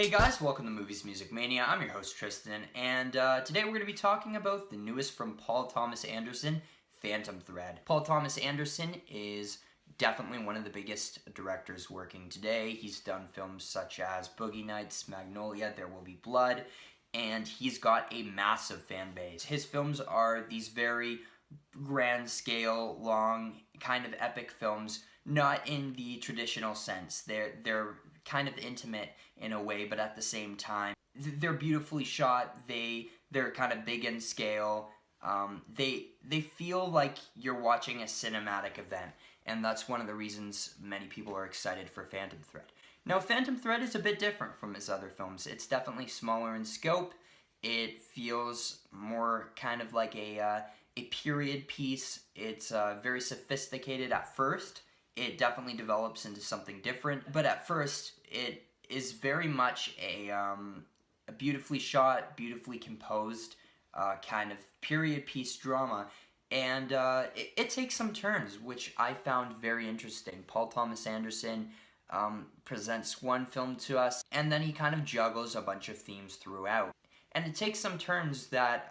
Hey guys, welcome to Movies Music Mania. I'm your host Tristan, and today we're going to be talking about the newest from Paul Thomas Anderson, Phantom Thread. Paul Thomas Anderson is definitely one of the biggest directors working today. He's done films such as Boogie Nights, Magnolia, There Will Be Blood, and he's got a massive fan base. His films are these very grand scale, long, kind of epic films, not in the traditional sense. They're kind of intimate in a way, but at the same time, they're beautifully shot. They're kind of big in scale. They feel like you're watching a cinematic event, and that's one of the reasons many people are excited for Phantom Thread. Now, Phantom Thread is a bit different from his other films. It's definitely smaller in scope. It feels more kind of like a period piece. It's very sophisticated at first. It definitely develops into something different, but at first it is very much a beautifully shot, beautifully composed kind of period piece drama, and it takes some turns, which I found very interesting. Paul Thomas Anderson presents one film to us, and then he kind of juggles a bunch of themes throughout, and it takes some turns that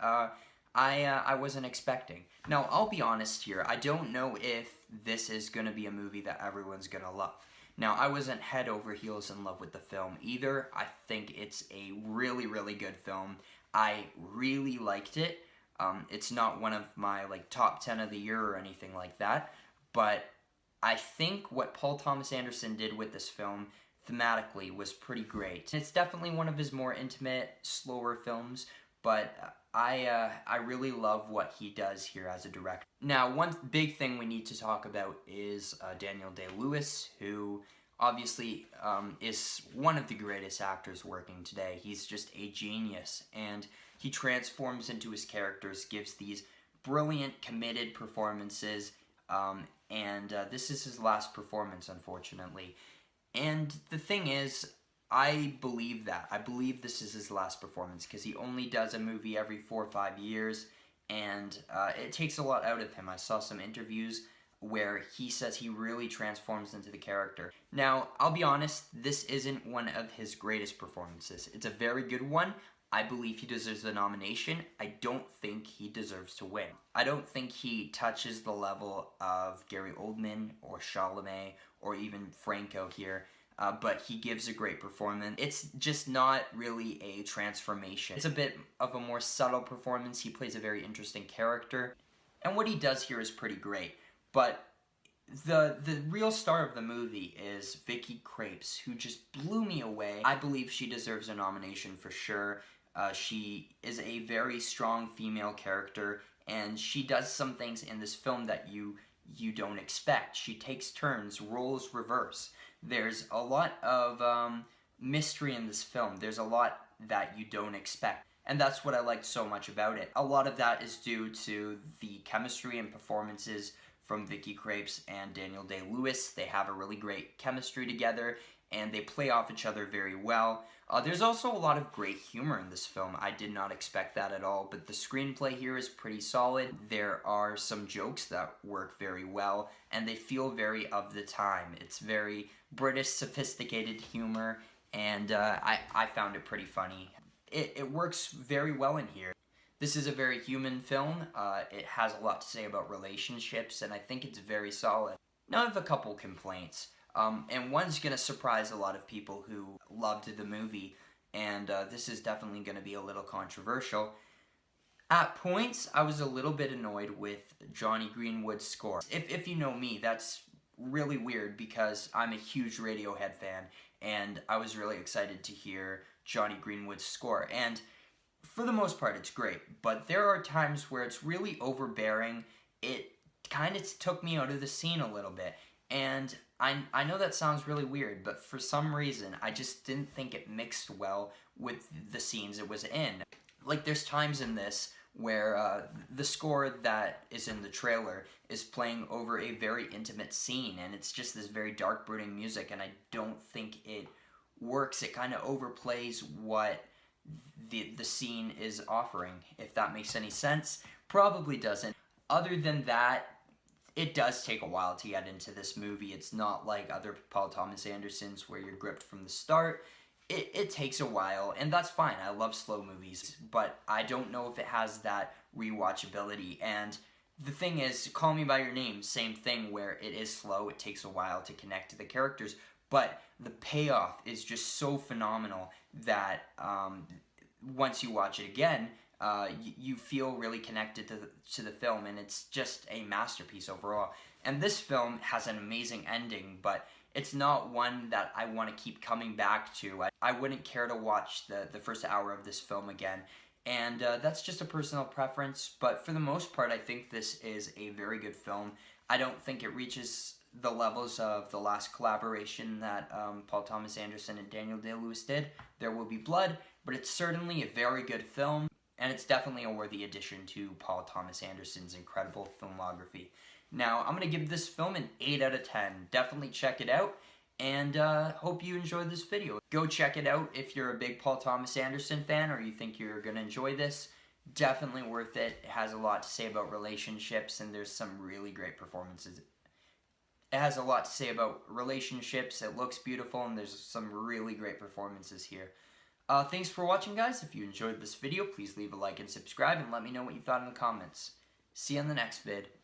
I wasn't expecting. Now, I'll be honest here, I don't know if this is going to be a movie that everyone's going to love. Now, I wasn't head over heels in love with the film either. I think it's a really, really good film. I really liked it. It's not one of my top 10 of the year or anything like that, but I think what Paul Thomas Anderson did with this film thematically was pretty great. It's definitely one of his more intimate, slower films, but I really love what he does here as a director. Now, one big thing we need to talk about is Daniel Day-Lewis, who obviously is one of the greatest actors working today. He's just a genius, and he transforms into his characters, gives these brilliant, committed performances, and this is his last performance, unfortunately. And the thing is, I believe that. I believe this is his last performance because he only does a movie every 4 or 5 years, and it takes a lot out of him. I saw some interviews where he says he really transforms into the character. Now, I'll be honest, this isn't one of his greatest performances. It's a very good one. I believe he deserves the nomination. I don't think he deserves to win. I don't think he touches the level of Gary Oldman or Chalamet or even Franco here. But he gives a great performance. It's just not really a transformation. It's a bit of a more subtle performance. He plays a very interesting character, and what he does here is pretty great. But the real star of the movie is Vicky Krieps, who just blew me away. I believe she deserves a nomination for sure. She is a very strong female character, and she does some things in this film that you don't expect. She takes turns, roles reverse. There's a lot of mystery in this film. There's a lot that you don't expect. And that's what I liked so much about it. A lot of that is due to the chemistry and performances from Vicky Krieps and Daniel Day-Lewis. They have a really great chemistry together, and they play off each other very well. There's also a lot of great humor in this film. I did not expect that at all, but the screenplay here is pretty solid. There are some jokes that work very well, and they feel very of the time. It's very British sophisticated humor, and I found it pretty funny. It works very well in here. This is a very human film. It has a lot to say about relationships, and I think it's very solid. Now I have a couple complaints. And one's going to surprise a lot of people who loved the movie, and this is definitely going to be a little controversial. At points, I was a little bit annoyed with Jonny Greenwood's score. If you know me, that's really weird because I'm a huge Radiohead fan, and I was really excited to hear Jonny Greenwood's score. And for the most part, it's great, but there are times where it's really overbearing. It kind of took me out of the scene a little bit. And I know that sounds really weird, but for some reason, I just didn't think it mixed well with the scenes it was in. Like, there's times in this where the score that is in the trailer is playing over a very intimate scene, and it's just this very dark, brooding music, and I don't think it works. It kind of overplays what the scene is offering, if that makes any sense. Probably doesn't. Other than that, it does take a while to get into this movie. It's not like other Paul Thomas Andersons where you're gripped from the start. it takes a while, and that's fine. I love slow movies, but I don't know if it has that rewatchability. And the thing is, Call Me By Your Name, same thing, where it is slow, it takes a while to connect to the characters, but the payoff is just so phenomenal that once you watch it again, you feel really connected to the film, and it's just a masterpiece overall. And this film has an amazing ending, but it's not one that I want to keep coming back to. I wouldn't care to watch the first hour of this film again. And that's just a personal preference, but for the most part, I think this is a very good film. I don't think it reaches the levels of the last collaboration that Paul Thomas Anderson and Daniel Day-Lewis did, There Will Be Blood, but it's certainly a very good film, and it's definitely a worthy addition to Paul Thomas Anderson's incredible filmography. Now, I'm going to give this film an 8 out of 10. Definitely check it out, and hope you enjoyed this video. Go check it out if you're a big Paul Thomas Anderson fan or you think you're going to enjoy this. Definitely worth it. It has a lot to say about relationships, and there's some really great performances. It has a lot to say about relationships, it looks beautiful, and there's some really great performances here. Thanks for watching, guys. If you enjoyed this video, please leave a like and subscribe, and let me know what you thought in the comments. See you on the next vid.